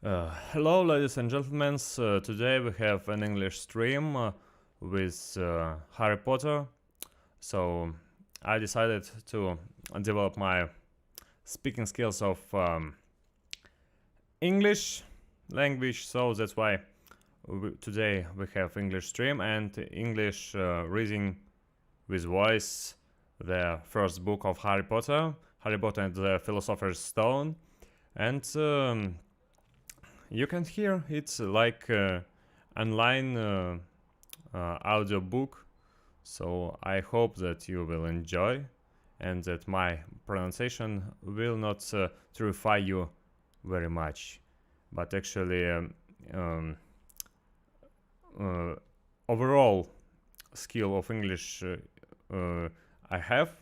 Hello, ladies and gentlemen. Today we have an English stream with Harry Potter. So I decided to develop my speaking skills of English language. So that's why today we have English stream and English reading with voice. The first book of Harry Potter, Harry Potter and the Philosopher's Stone, and you can hear it's like online audio book, so I hope that you will enjoy and that my pronunciation will not terrify you very much, but actually overall skill of English I have,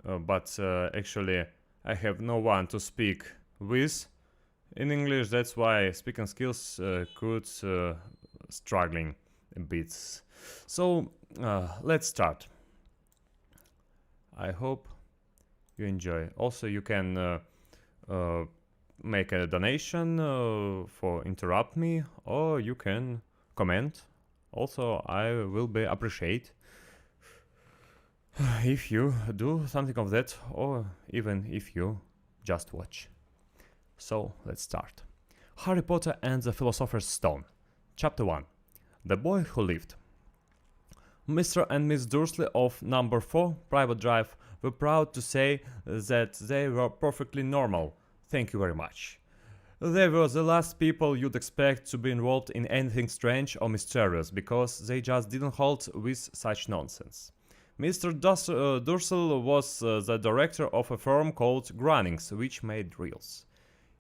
but actually I have no one to speak with in English. That's why speaking skills could struggling a bit. So let's start. I hope you enjoy. Also, you can make a donation for interrupt me, or you can comment. Also, I will be appreciate if you do something of that, or even if you just watch. So let's start. Harry Potter and the Philosopher's Stone. Chapter 1. The Boy Who Lived. Mr. and Miss Dursley of number 4 Private Drive were proud to say that they were perfectly normal. Thank you very much. They were the last people you'd expect to be involved in anything strange or mysterious, because they just didn't hold with such nonsense. Mr. Dursel was the director of a firm called Grunnings, which made drills.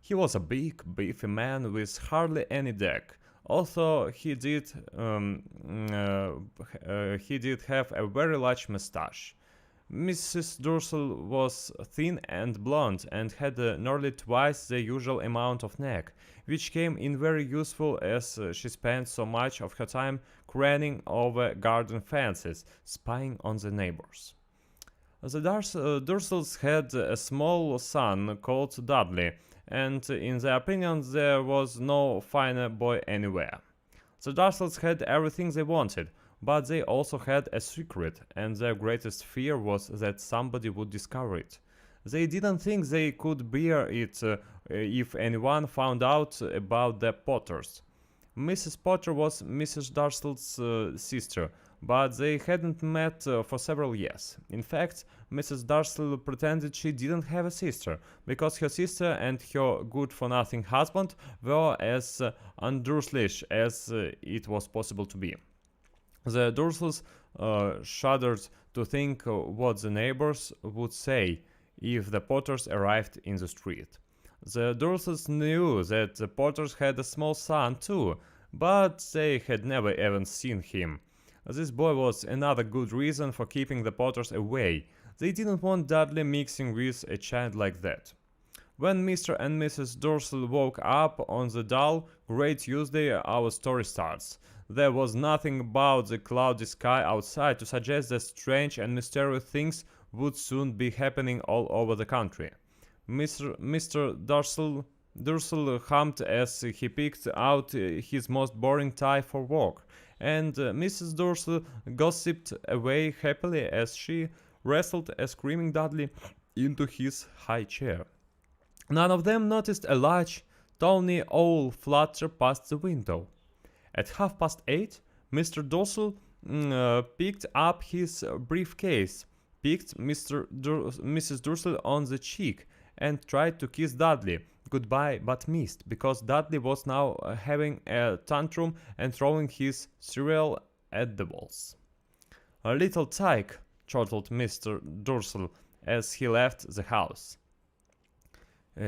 He was a big, beefy man with hardly any deck, although he did have a very large moustache. Mrs. Dursel was thin and blonde and had nearly twice the usual amount of neck, which came in very useful as she spent so much of her time craning over garden fences, spying on the neighbors. The Dursels had a small son called Dudley, and in their opinion there was no finer boy anywhere. The Dursels had everything they wanted, but they also had a secret, and their greatest fear was that somebody would discover it. They didn't think they could bear it if anyone found out about the Potters. Mrs. Potter was Mrs. Dursel's sister, but they hadn't met for several years. In fact, Mrs. Dursel pretended she didn't have a sister, because her sister and her good-for-nothing husband were as undurslyish as it was possible to be. The Dursels shuddered to think what the neighbors would say if the Potters arrived in the street. The Dursels knew that the Potters had a small son too, but they had never even seen him. This boy was another good reason for keeping the Potters away. They didn't want Dudley mixing with a child like that. When Mr. and Mrs. Dursel woke up on the dull, grey Tuesday, our story starts. There was nothing about the cloudy sky outside to suggest that strange and mysterious things would soon be happening all over the country. Mr. Dursel hummed as he picked out his most boring tie for work, and Mrs. Dursel gossiped away happily as she wrestled a screaming Dudley into his high chair. None of them noticed a large, tawny owl flutter past the window. At 8:30, Mr. Dursel picked up his briefcase, picked Mrs. Dursel on the cheek, and tried to kiss Dudley goodbye, but missed, because Dudley was now having a tantrum and throwing his cereal at the walls. "A little tyke," chortled Mr. Dursel as he left the house.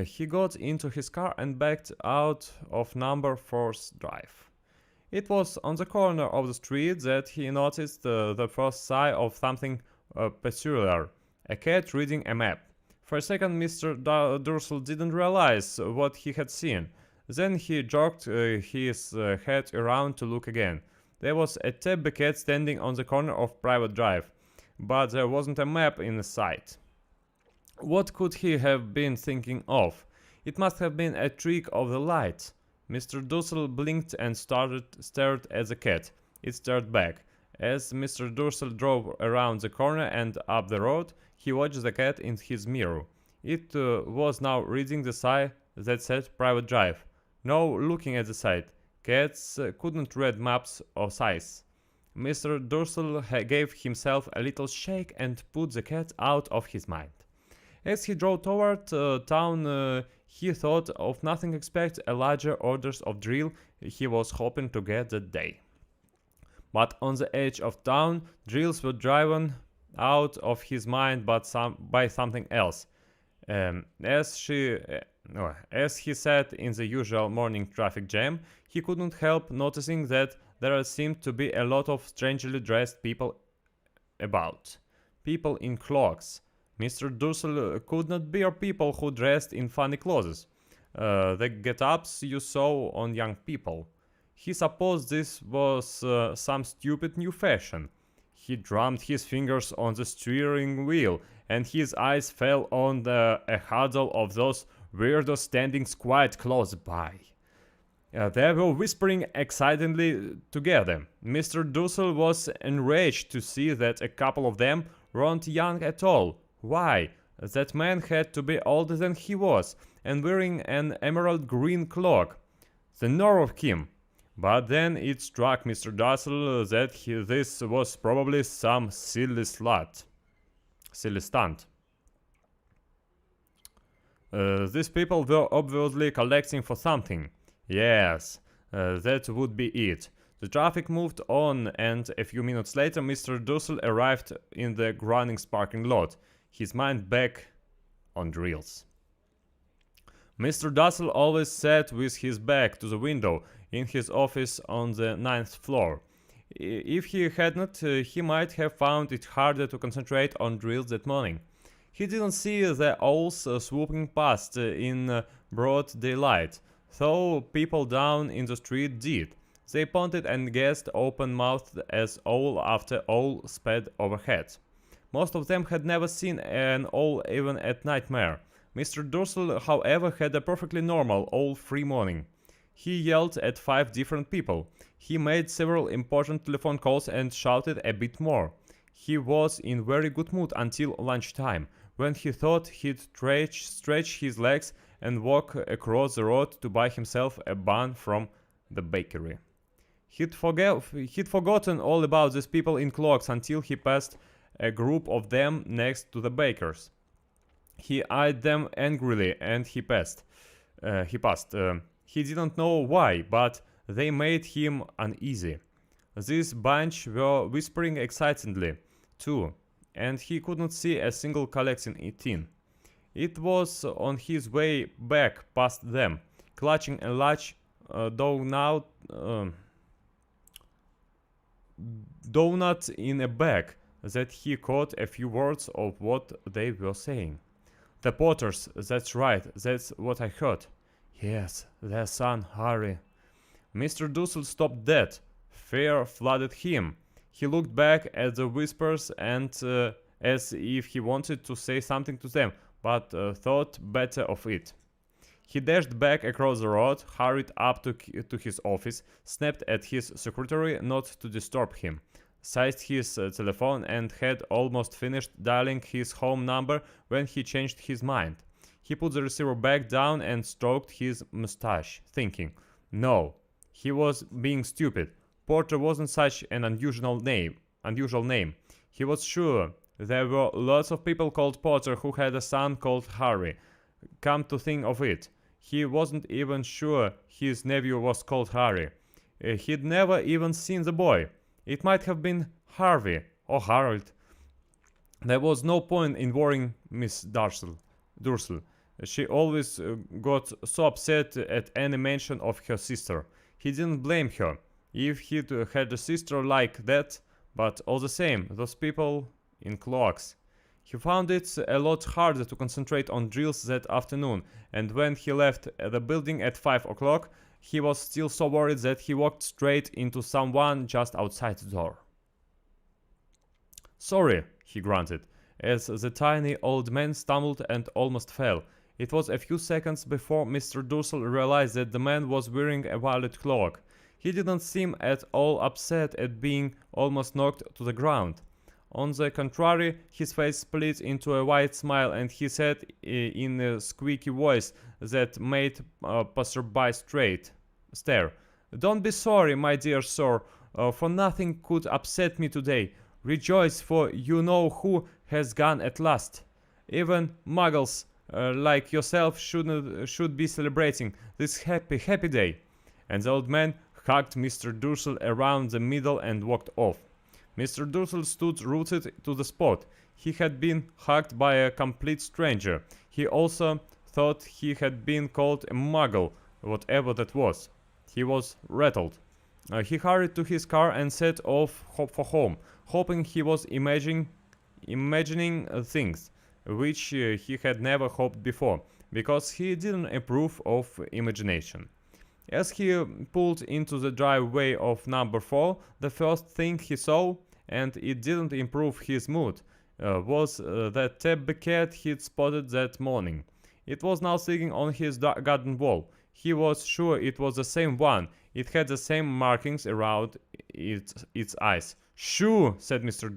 He got into his car and backed out of number 4's drive. It was on the corner of the street that he noticed the first sign of something peculiar: a cat reading a map. For a second, Mr. Dursel didn't realize what he had seen. Then he jerked his head around to look again. There was a tabby cat standing on the corner of Private Drive, but there wasn't a map in sight. What could he have been thinking of? It must have been a trick of the light. Mr. Dussel blinked and stared at the cat. It stared back. As Mr. Dussel drove around the corner and up the road, he watched the cat in his mirror. It was now reading the sign that said Private Drive. No looking at the side. Cats couldn't read maps or signs. Mr. Dussel gave himself a little shake and put the cat out of his mind. As he drove toward town, he thought of nothing except a larger orders of drill he was hoping to get that day. But on the edge of town, drills were driven out of his mind by something else. As he sat in the usual morning traffic jam, he couldn't help noticing that there seemed to be a lot of strangely dressed people about. People in cloaks. Mr. Dussel could not bear people who dressed in funny clothes. The get-ups you saw on young people. He supposed this was some stupid new fashion. He drummed his fingers on the steering wheel, and his eyes fell on a huddle of those weirdos standing quite close by. They were whispering excitedly together. Mr. Dussel was enraged to see that a couple of them weren't young at all. Why? That man had to be older than he was, and wearing an emerald green cloak. The nerve of him! But then it struck Mr. Dussel that this was probably some silly stunt. These people were obviously collecting for something. Yes, that would be it. The traffic moved on, and a few minutes later Mr. Dussel arrived in the Grunning's parking lot, his mind back on drills. Mr. Dussel always sat with his back to the window in his office on the 9th floor. If he had not, he might have found it harder to concentrate on drills that morning. He didn't see the owls swooping past in broad daylight, though people down in the street did. They pointed and gazed open-mouthed as owl after owl sped overhead. Most of them had never seen an owl even at nightmare. Mr. Dussel, however, had a perfectly normal owl-free morning. He yelled at 5 different people. He made several important telephone calls and shouted a bit more. He was in very good mood until lunchtime, when he thought he'd stretch his legs and walk across the road to buy himself a bun from the bakery. He'd forgotten all about these people in cloaks until he passed a group of them next to the baker's. He eyed them angrily and he passed. He didn't know why, but they made him uneasy. This bunch were whispering excitedly, too, and he couldn't see a single collecting tin. It was on his way back past them, clutching a large donut in a bag, that he caught a few words of what they were saying. The Potters, that's right, that's what I heard. Yes, their son, Harry. Mr. Dussel stopped dead. Fear flooded him. He looked back at the whispers and as if he wanted to say something to them, but thought better of it. He dashed back across the road, hurried up to his office, snapped at his secretary not to disturb him, seized his telephone and had almost finished dialing his home number when he changed his mind. He put the receiver back down and stroked his mustache, thinking, no, he was being stupid. Porter wasn't such an unusual name. He was sure there were lots of people called Potter who had a son called Harry. Come to think of it, he wasn't even sure his nephew was called Harry. He'd never even seen the boy. It might have been Harvey or Harold. There was no point in worrying Miss Dussel. She always got so upset at any mention of her sister. He didn't blame her if he'd had a sister like that, but all the same, those people in cloaks. He found it a lot harder to concentrate on drills that afternoon, and when he left the building at 5 o'clock, he was still so worried that he walked straight into someone just outside the door. Sorry, he grunted, as the tiny old man stumbled and almost fell. It was a few seconds before Mr. Dursel realized that the man was wearing a violet cloak. He didn't seem at all upset at being almost knocked to the ground. On the contrary, his face split into a wide smile, and he said in a squeaky voice that made passerby stare. "Don't be sorry, my dear sir, for nothing could upset me today. Rejoice, for you know who has gone at last. Even muggles like yourself should be celebrating this happy day." And the old man hugged Mr. Dursel around the middle and walked off. Mr. Dursel stood rooted to the spot. He had been hugged by a complete stranger. He also thought he had been called a muggle, whatever that was. He was rattled. He hurried to his car and set off for home, hoping he was imagining things which he had never hoped before, because he didn't approve of imagination. As he pulled into the driveway of number 4, the first thing he saw, and it didn't improve his mood, was that tabby cat he'd spotted that morning. It was now sitting on his garden wall. He was sure it was the same one. It had the same markings around its eyes. "Shoo!" said Mr.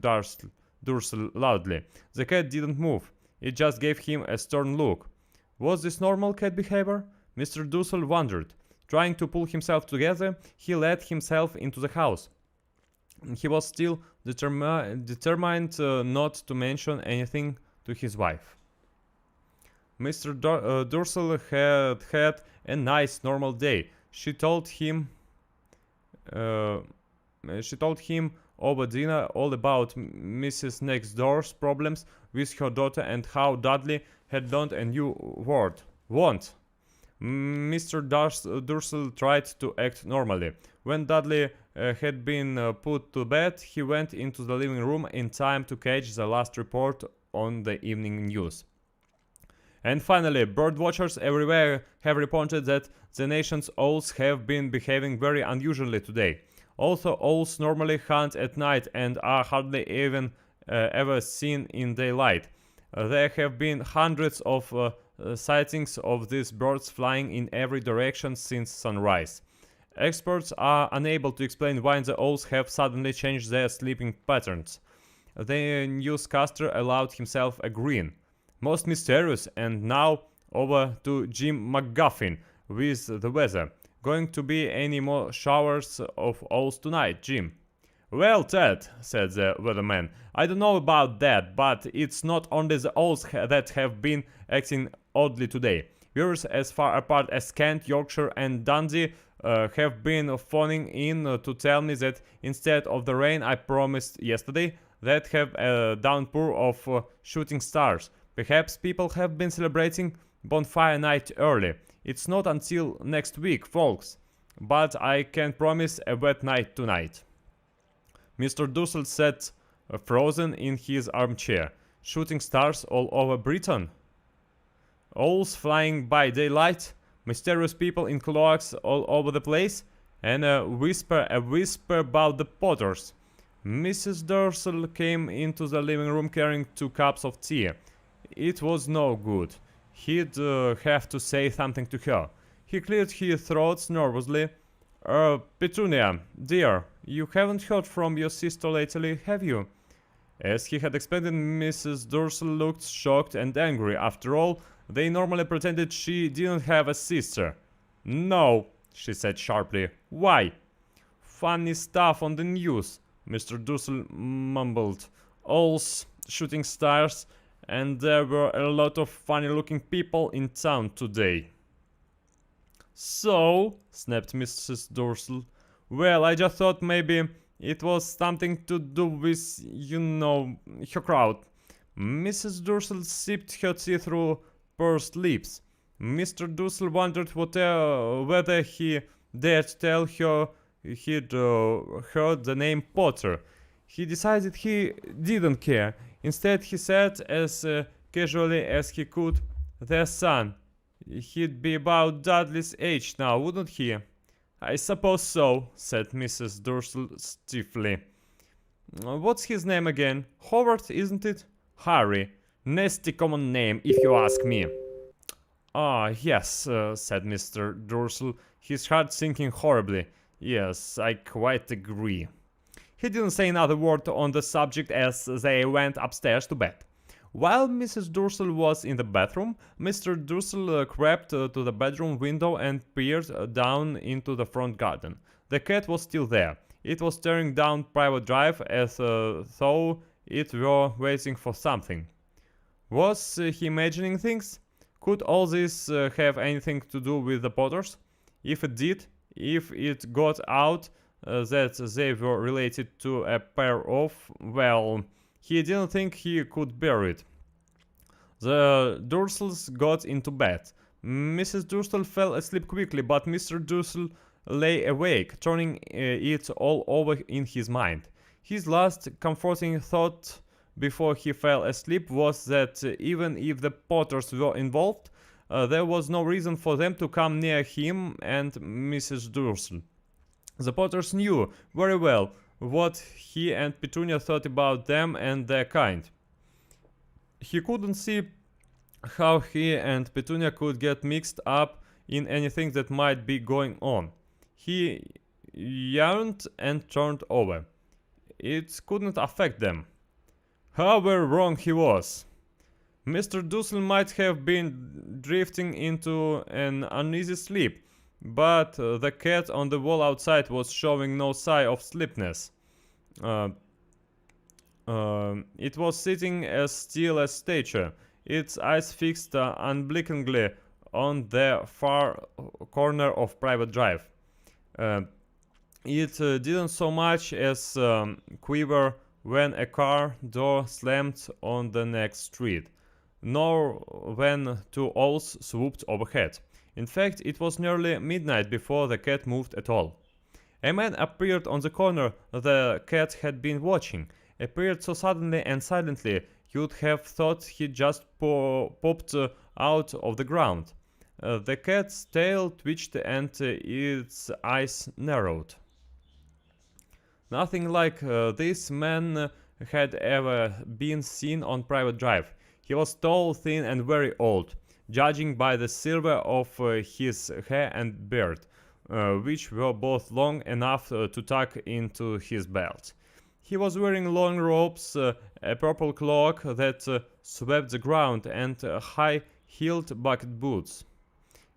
Dursel loudly. The cat didn't move. It just gave him a stern look. Was this normal cat behavior? Mr. Dursel wondered. Trying to pull himself together, he let himself into the house. He was still determined not to mention anything to his wife. Mr. Dursel had a nice, normal day. She told him over dinner all about Mrs. Next Door's problems with her daughter and how Dudley had learned a new word, "want." Mr. Dursel tried to act normally. When Dudley had been put to bed, he went into the living room in time to catch the last report on the evening news. And finally, bird watchers everywhere have reported that the nation's owls have been behaving very unusually today. Also, owls normally hunt at night and are hardly even ever seen in daylight. There have been hundreds of sightings of these birds flying in every direction since sunrise. Experts are unable to explain why the owls have suddenly changed their sleeping patterns. The newscaster allowed himself a grin. "Most mysterious, and now over to Jim McGuffin with the weather. Going to be any more showers of owls tonight, Jim?" "Well, Ted," said the weatherman, "I don't know about that, but it's not only the owls that have been acting oddly today. Viewers as far apart as Kent, Yorkshire and Dundee have been phoning in to tell me that instead of the rain I promised yesterday, they'd have a downpour of shooting stars. Perhaps people have been celebrating bonfire night early. It's not until next week, folks, but I can promise a wet night tonight." Mr. Dursel sat frozen in his armchair. Shooting stars all over Britain? Owls flying by daylight? Mysterious people in cloaks all over the place? And a whisper about the Potters. Mrs. Dursel came into the living room carrying 2 cups of tea. It was no good. He'd have to say something to her. He cleared his throat nervously. "Petunia, dear, you haven't heard from your sister lately, have you?" As he had expected, Mrs. Dursel looked shocked and angry. After all, they normally pretended she didn't have a sister. "No," she said sharply. "Why?" "Funny stuff on the news," Mr. Dursel mumbled. "Owls, shooting stars, and there were a lot of funny-looking people in town today." "So?" snapped Mrs. Dursel. "Well, I just thought maybe it was something to do with, you know, her crowd." Mrs. Dursel sipped her tea through pursed lips. Mr. Dursel wondered whether he dared tell her he'd heard the name Potter. He decided he didn't care. Instead, he said as casually as he could, "Their son. He'd be about Dudley's age now, wouldn't he?" "I suppose so," said Mrs. Dursel stiffly. "What's his name again? Howard, isn't it?" "Harry. Nasty common name, if you ask me." Ah, yes, said Mr. Dursel, his heart sinking horribly. Yes, I quite agree. He didn't say another word on the subject as they went upstairs to bed. While Mrs. Dursel was in the bathroom, Mr. Dursel crept to the bedroom window and peered down into the front garden. The cat was still there. It was staring down Private Drive as though it were waiting for something. Was he imagining things? Could all this have anything to do with the Potters? If it did, if it got out that they were related to a pair of, well, he didn't think he could bear it. The Dursels got into bed. Mrs. Dursel fell asleep quickly, but Mr. Dursel lay awake, turning it all over in his mind. His last comforting thought before he fell asleep was that even if the Potters were involved, there was no reason for them to come near him and Mrs. Dursel. The Potters knew very well what he and Petunia thought about them and their kind. He couldn't see how he and Petunia could get mixed up in anything that might be going on. He yawned and turned over. It couldn't affect them. How very wrong he was. Mr. Dursel might have been drifting into an uneasy sleep, but the cat on the wall outside was showing no sign of sleepiness. It was sitting as still as statue, its eyes fixed unblinkingly on the far corner of Private Drive. It didn't so much as quiver when a car door slammed on the next street, nor when two owls swooped overhead. In fact, it was nearly midnight before the cat moved at all. A man appeared on the corner the cat had been watching, appeared so suddenly and silently you'd have thought he just popped out of the ground. The cat's tail twitched and its eyes narrowed. Nothing like this man had ever been seen on Private Drive. He was tall, thin, and very old, judging by the silver of his hair and beard, which were both long enough to tuck into his belt. He was wearing long robes, a purple cloak that swept the ground, and high-heeled bucket boots.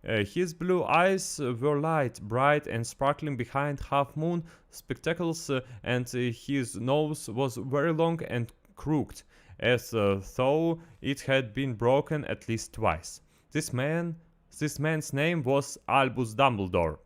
His blue eyes were light, bright, and sparkling behind half-moon spectacles, and his nose was very long and crooked, as though it had been broken at least twice. This man's name was Albus Dumbledore.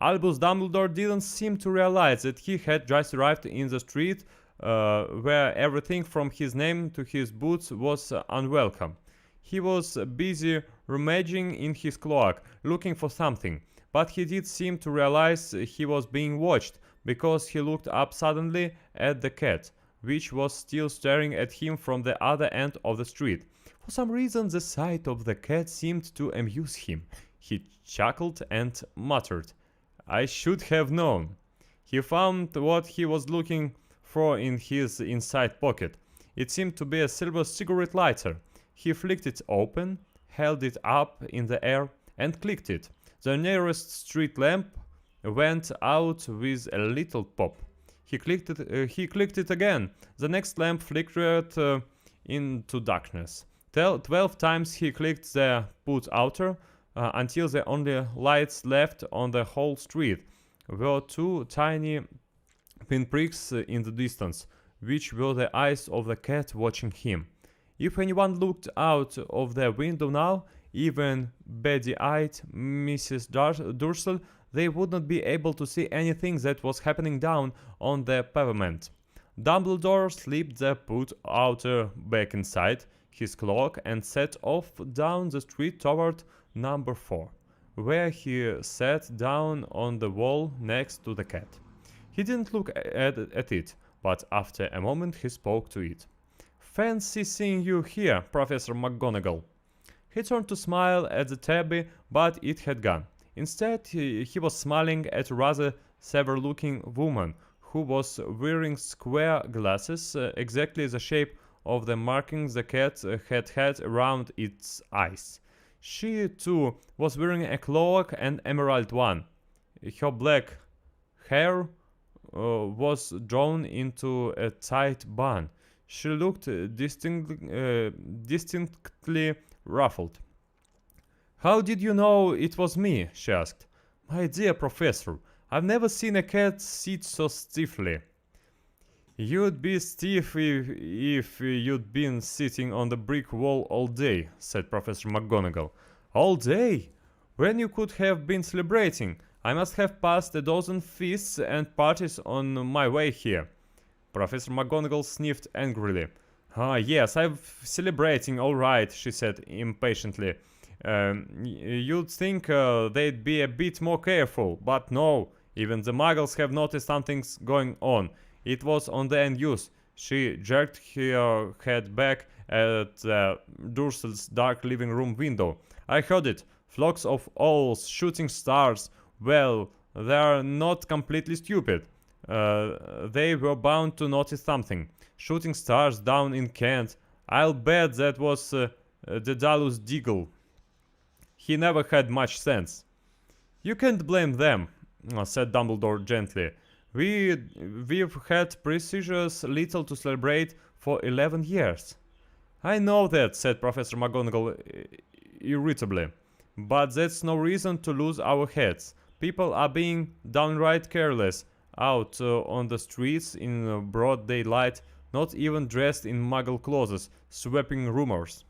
Albus Dumbledore didn't seem to realize that he had just arrived in the street where everything from his name to his boots was unwelcome. He was busy rummaging in his cloak, looking for something, but he did seem to realize he was being watched, because he looked up suddenly at the cat, which was still staring at him from the other end of the street. For some reason, the sight of the cat seemed to amuse him. He chuckled and muttered, "I should have known." He found what he was looking for in his inside pocket. It seemed to be a silver cigarette lighter. He flicked it open, held it up in the air, and clicked it. The nearest street lamp went out with a little pop. He clicked it again. The next lamp flickered into darkness. 12 times he clicked the put outer until the only lights left on the whole street were two tiny pinpricks in the distance, which were the eyes of the cat watching him. If anyone looked out of the window now, even beady-eyed Mrs. Dursel, they would not be able to see anything that was happening down on the pavement. Dumbledore slipped the put-outer back inside his cloak and set off down the street toward number 4, where he sat down on the wall next to the cat. He didn't look at it, but after a moment he spoke to it. "Fancy seeing you here, Professor McGonagall." He turned to smile at the tabby, but it had gone. Instead, he was smiling at a rather severe-looking woman who was wearing square glasses, exactly the shape of the markings the cat had had around its eyes. She, too, was wearing a cloak, an emerald one. Her black hair was drawn into a tight bun. She looked distinctly ruffled. "How did you know it was me?" she asked. "My dear professor, I've never seen a cat sit so stiffly." "You'd be stiff if you'd been sitting on the brick wall all day," said Professor McGonagall. "All day? When you could have been celebrating. I must have passed a dozen feasts and parties on my way here." Professor McGonagall sniffed angrily. "Ah, yes, I'm celebrating, all right," she said impatiently. You'd think they'd be a bit more careful, but no, even the muggles have noticed something's going on. It was on the news." She jerked her head back at Dursl's dark living room window. "I heard it. Flocks of owls, shooting stars. Well, they're not completely stupid. They were bound to notice something. Shooting stars down in Kent. I'll bet that was Daedalus Diggle. He never had much sense." "You can't blame them," said Dumbledore gently. We've had precious little to celebrate for 11 years. "I know that," said Professor McGonagall irritably. "But that's no reason to lose our heads. People are being downright careless out on the streets in broad daylight, not even dressed in muggle clothes, sweeping rumors."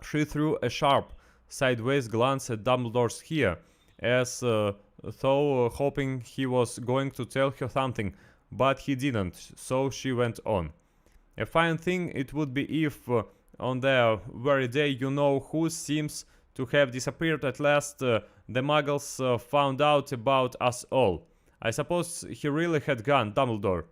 She threw a sharp, sideways glance at Dumbledore's hair, as though hoping he was going to tell her something, but he didn't, so she went on. "A fine thing it would be if, on the very day you know who seems to have disappeared at last, the muggles found out about us all. I suppose he really had gone, Dumbledore."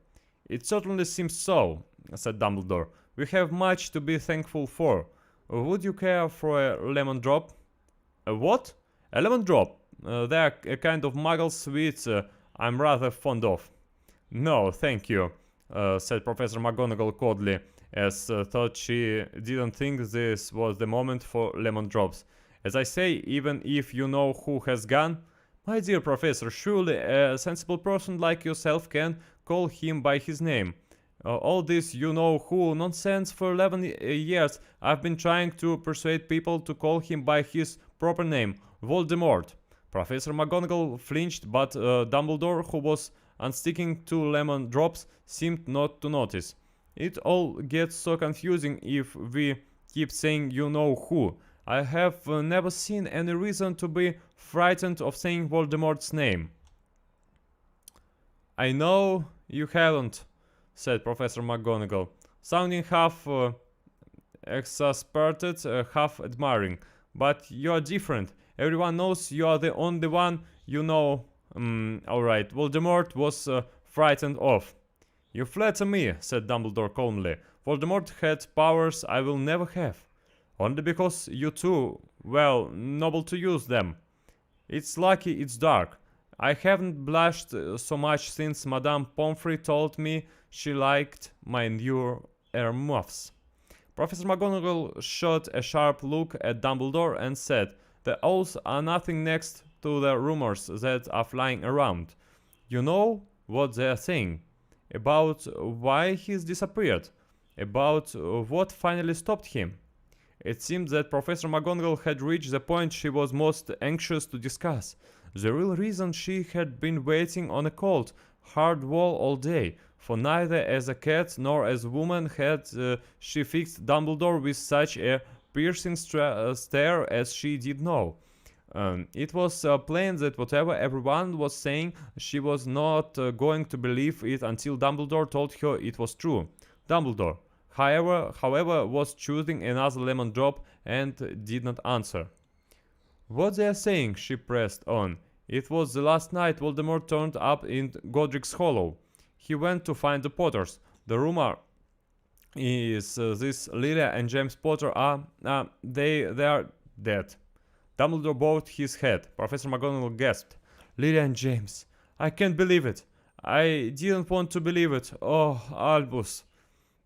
"It certainly seems so," said Dumbledore. "We have much to be thankful for. Would you care for a lemon drop?" "A what?" "A lemon drop. They're a kind of muggle sweet I'm rather fond of." "No, thank you," said Professor McGonagall coldly, as thought she didn't think this was the moment for lemon drops. "As I say, even if you know who has gone." "My dear Professor, surely a sensible person like yourself can call him by his name. All this you-know-who nonsense. For 11 years I've been trying to persuade people to call him by his proper name, Voldemort." Professor McGonagall flinched, but Dumbledore, who was unsticking 2 lemon drops, seemed not to notice. "It all gets so confusing if we keep saying you-know-who. I have never seen any reason to be frightened of saying Voldemort's name." "I know you haven't," said Professor McGonagall, sounding half exasperated, half admiring. "But you're different. Everyone knows you are the only one you know. All right, Voldemort was frightened of." "You flatter me," said Dumbledore calmly. "Voldemort had powers I will never have. Only because you too, well, noble to use them. It's lucky it's dark. I haven't blushed so much since Madame Pomfrey told me she liked my new earmuffs." Professor McGonagall shot a sharp look at Dumbledore and said, "The owls are nothing next to the rumors that are flying around. You know what they're saying? About why he's disappeared. About what finally stopped him." It seemed that Professor McGonagall had reached the point she was most anxious to discuss. The real reason she had been waiting on a cold, hard wall all day, for neither as a cat nor as a woman had she fixed Dumbledore with such a piercing stare as she did know. It was plain that whatever everyone was saying, she was not going to believe it until Dumbledore told her it was true. Dumbledore, however, was choosing another lemon drop and did not answer. "What they are saying," she pressed on. "It was the last night Voldemort turned up in Godric's Hollow. He went to find the Potters. The rumor is this Lilia and James Potter they are dead." Dumbledore bowed his head. Professor McGonagall gasped. "Lilia and James. I can't believe it. I didn't want to believe it. Oh, Albus."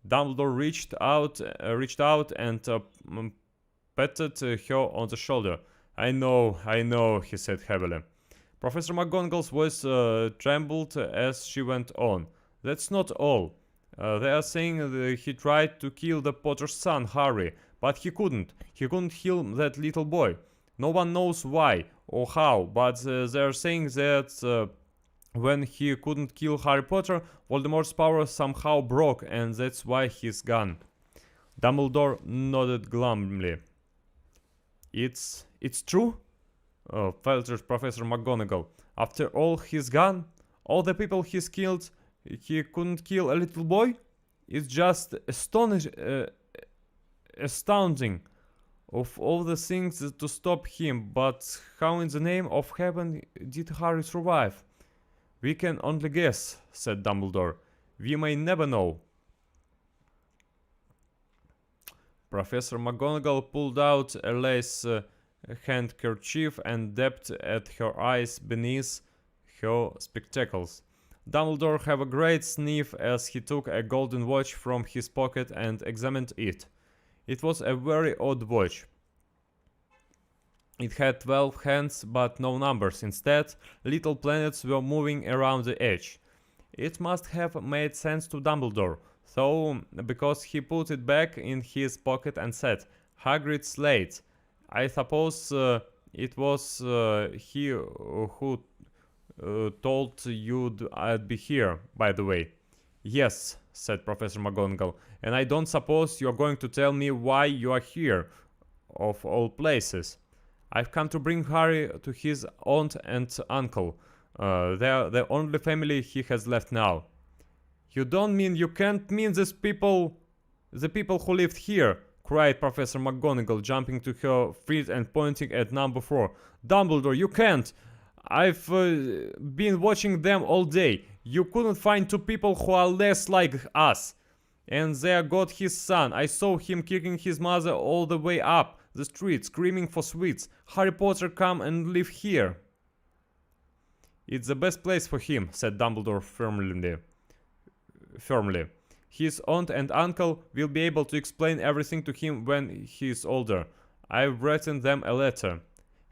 Dumbledore reached out and patted her on the shoulder. I know, he said heavily. Professor McGonagall's voice trembled as she went on. That's not all. They are saying that he tried to kill the Potter's son, Harry, but he couldn't. He couldn't kill that little boy. No one knows why or how, but they are saying that when he couldn't kill Harry Potter, Voldemort's power somehow broke, and that's why he's gone. Dumbledore nodded glumly. It's true? Faltered Professor McGonagall. After all he's gone? All the people he's killed, he couldn't kill a little boy? It's just astounding. Of all the things to stop him, but how in the name of heaven did Harry survive? We can only guess, said Dumbledore. We may never know. Professor McGonagall pulled out a lace handkerchief and dabbed at her eyes beneath her spectacles. Dumbledore had a great sniff as he took a golden watch from his pocket and examined it. It was a very odd watch. It had 12 hands but no numbers. Instead, little planets were moving around the edge. It must have made sense to Dumbledore, though, because he put it back in his pocket and said, Hagrid's slate. I suppose it was he who told you I'd be here, by the way. Yes, said Professor McGonagall, and I don't suppose you're going to tell me why you are here, of all places. I've come to bring Harry to his aunt and uncle. They're the only family he has left now. You can't mean the people who lived here, cried Professor McGonagall, jumping to her feet and pointing at number 4. Dumbledore, you can't! I've been watching them all day. You couldn't find 2 people who are less like us. And there got his son. I saw him kicking his mother all the way up the street, screaming for sweets. Harry Potter, come and live here. It's the best place for him, said Dumbledore firmly. His aunt and uncle will be able to explain everything to him when he's older. I've written them a letter.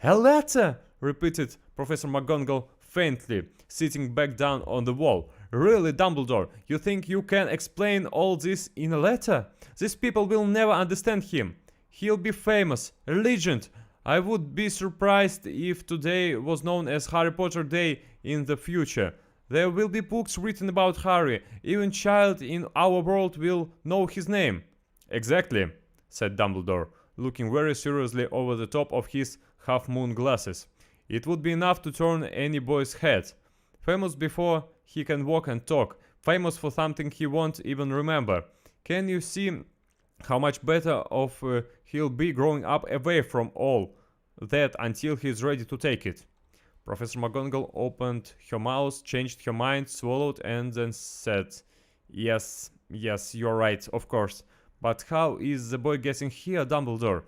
A letter? Repeated Professor McGonagall faintly, sitting back down on the wall. Really, Dumbledore, you think you can explain all this in a letter? These people will never understand him. He'll be famous, a legend. I would be surprised if today was known as Harry Potter Day in the future. There will be books written about Harry. Even child in our world will know his name. Exactly, said Dumbledore, looking very seriously over the top of his half-moon glasses. It would be enough to turn any boy's head. Famous before he can walk and talk. Famous for something he won't even remember. Can you see how much better off he'll be growing up away from all that until he's ready to take it? Professor McGonagall opened her mouth, changed her mind, swallowed, and then said, Yes, you're right, of course. But how is the boy getting here, Dumbledore?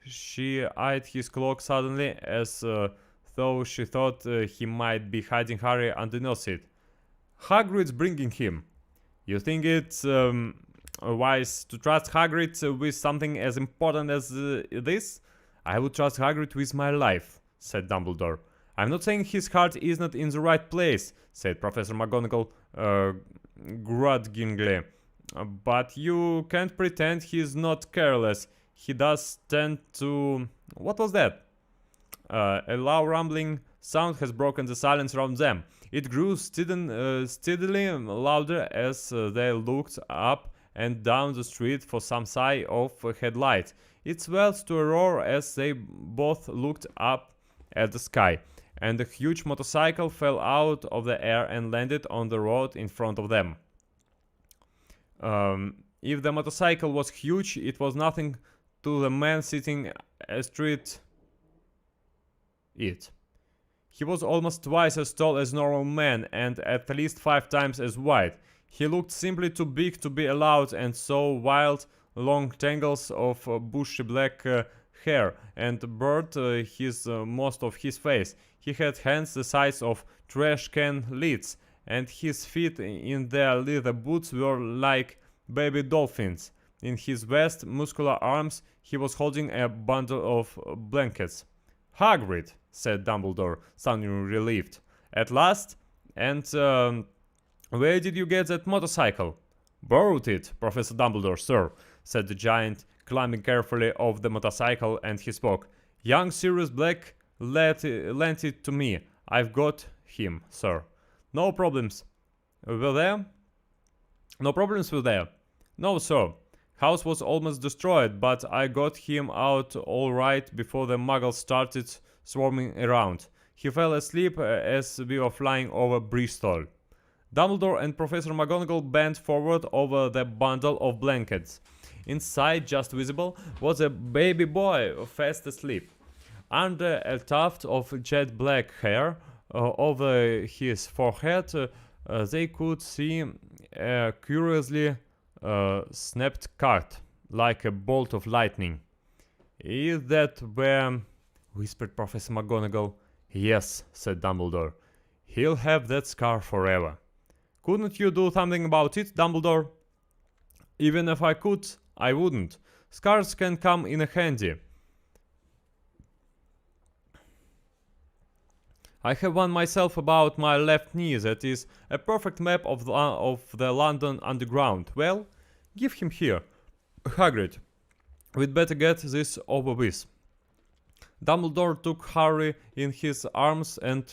She eyed his cloak suddenly, as though she thought he might be hiding Harry underneath it. Hagrid's bringing him. You think it's wise to trust Hagrid with something as important as this? I would trust Hagrid with my life, said Dumbledore. I'm not saying his heart is not in the right place, said Professor McGonagall grudgingly. But you can't pretend he's not careless. He does tend to... What was that? A loud rumbling sound has broken the silence around them. It grew steadily louder as they looked up and down the street for some sign of a headlight. It swelled to a roar as they both looked up at the sky, and a huge motorcycle fell out of the air and landed on the road in front of them. If the motorcycle was huge, it was nothing to the man sitting astride it. He was almost twice as tall as normal man and at least 5 times as wide. He looked simply too big to be allowed, and so wild, long tangles of bushy black hair and blurred most of his face. He had hands the size of trash can lids, and his feet in their leather boots were like baby dolphins. In his vast, muscular arms, he was holding a bundle of blankets. "Hagrid," said Dumbledore, sounding relieved. "At last? And where did you get that motorcycle?" "Borrowed it, Professor Dumbledore, sir," said the giant, climbing carefully off the motorcycle, and he spoke. "Young Sirius Black lent it to me. I've got him, sir." "No problems were there?" "No problems were there?" "No, sir. House was almost destroyed, but I got him out all right before the muggles started swarming around. He fell asleep as we were flying over Bristol." Dumbledore and Professor McGonagall bent forward over the bundle of blankets. Inside, just visible, was a baby boy fast asleep. Under a tuft of jet black hair over his forehead, they could see a curiously snapped card, like a bolt of lightning. "Is that where—" whispered Professor McGonagall. "Yes," said Dumbledore. "He'll have that scar forever." "Couldn't you do something about it, Dumbledore?" "Even if I could, I wouldn't. Scars can come in handy. I have one myself about my left knee that is a perfect map of the London Underground. Well, give him here. Hagrid, we'd better get this over with." Dumbledore took Harry in his arms and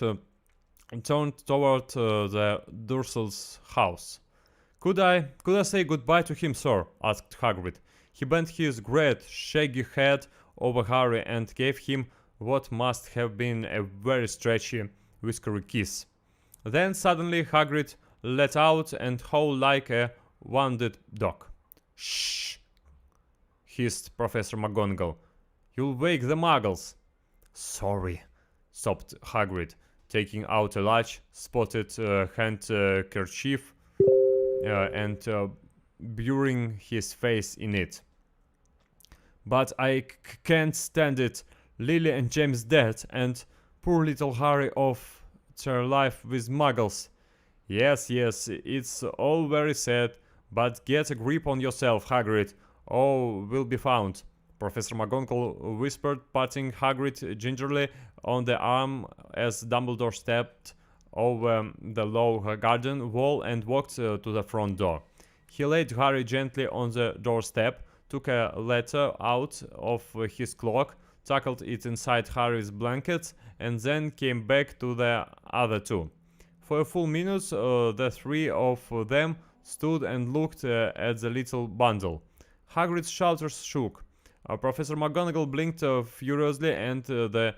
turned toward the Dursle's house. Could I say goodbye to him, sir?" asked Hagrid. He bent his great, shaggy head over Harry and gave him what must have been a very stretchy, whiskery kiss. Then suddenly Hagrid let out and howled like a wounded dog. "Shh!" hissed Professor McGonagall. "You'll wake the muggles." "Sorry," sobbed Hagrid, taking out a large, spotted handkerchief and burying his face in it. "But I can't stand it. Lily and James dead, and poor little Harry off their life with muggles." Yes, it's all very sad, but get a grip on yourself, Hagrid, or we'll be found," Professor McGonagall whispered, patting Hagrid gingerly on the arm as Dumbledore stepped over the low garden wall and walked to the front door. He laid Harry gently on the doorstep, took a letter out of his cloak, tucked it inside Harry's blankets, and then came back to the other two. For a full minute, the three of them stood and looked at the little bundle. Hagrid's shoulders shook. Professor McGonagall blinked furiously, and the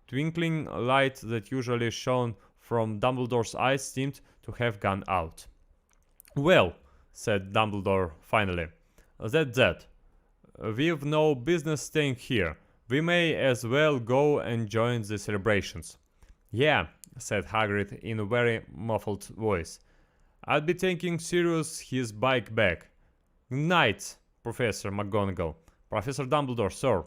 twinkling light that usually shone from Dumbledore's eyes seemed to have gone out. "Well," said Dumbledore finally, "that's that. We've no business staying here. We may as well go and join the celebrations." "Yeah," said Hagrid in a very muffled voice. "I'd be taking Sirius his bike back. Good night, Professor McGonagall. Professor Dumbledore, sir."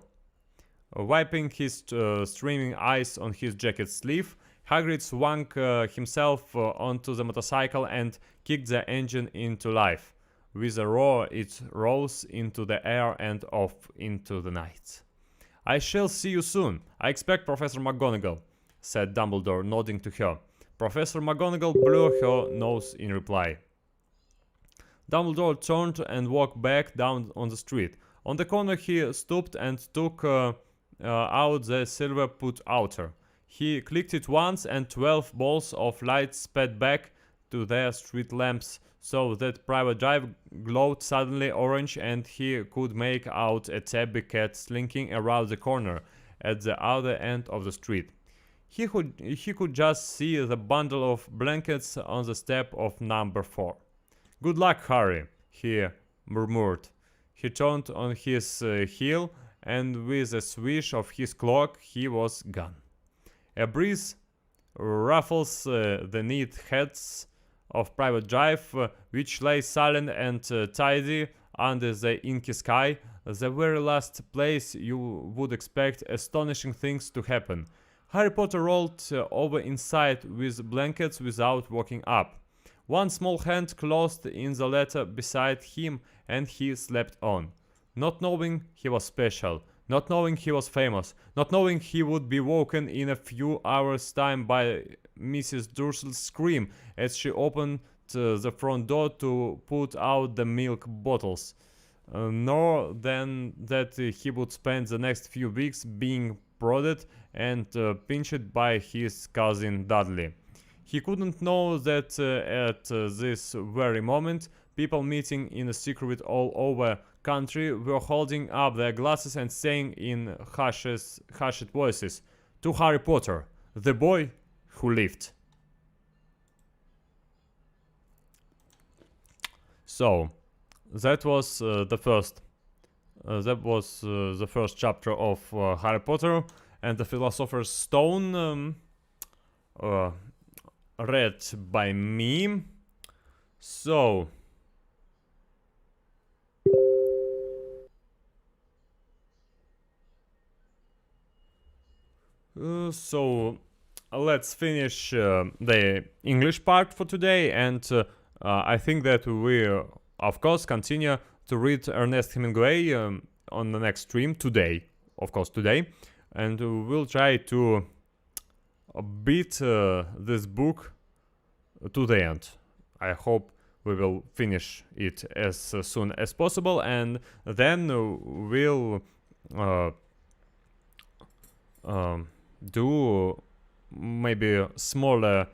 Wiping his streaming eyes on his jacket sleeve, Hagrid swung himself onto the motorcycle and kicked the engine into life. With a roar, it rose into the air and off into the night. "I shall see you soon. I expect, Professor McGonagall," said Dumbledore, nodding to her. Professor McGonagall blew her nose in reply. Dumbledore turned and walked back down on the street. On the corner he stooped and took out the silver put-outer. He clicked it once and 12 balls of light sped back to their street lamps, so that Private Drive glowed suddenly orange and he could make out a tabby cat slinking around the corner at the other end of the street. He could just see the bundle of blankets on the step of number 4. "Good luck, Harry," he murmured. He turned on his heel, and with a swish of his cloak he was gone. A breeze ruffles the neat heads of Private Drive, which lay silent and tidy under the inky sky, the very last place you would expect astonishing things to happen. Harry Potter rolled over inside with blankets without waking up. One small hand closed in the letter beside him, and he slept on. Not knowing he was special, not knowing he was famous, not knowing he would be woken in a few hours' time by Mrs. Dursl's scream as she opened the front door to put out the milk bottles. Nor then that he would spend the next few weeks being prodded and pinched by his cousin Dudley. He couldn't know that at this very moment, people meeting in a secret all over country were holding up their glasses and saying in hushed voices, "To Harry Potter, the boy who lived." So, that was the first chapter of Harry Potter and the Philosopher's Stone, read by me. So, let's finish the English part for today, and I think that we, of course, continue to read Ernest Hemingway on the next stream today, and we'll try to beat this book to the end. I hope we will finish it as soon as possible, and then we'll do maybe smaller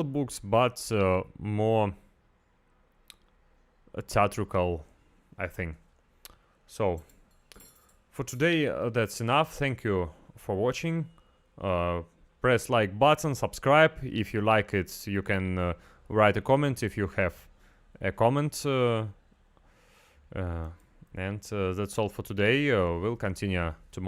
books, but more theatrical, I think. So for today, that's enough. Thank you for watching. Press like button, subscribe if you like it. You can write a comment if you have a comment, and that's all for today. We'll continue tomorrow.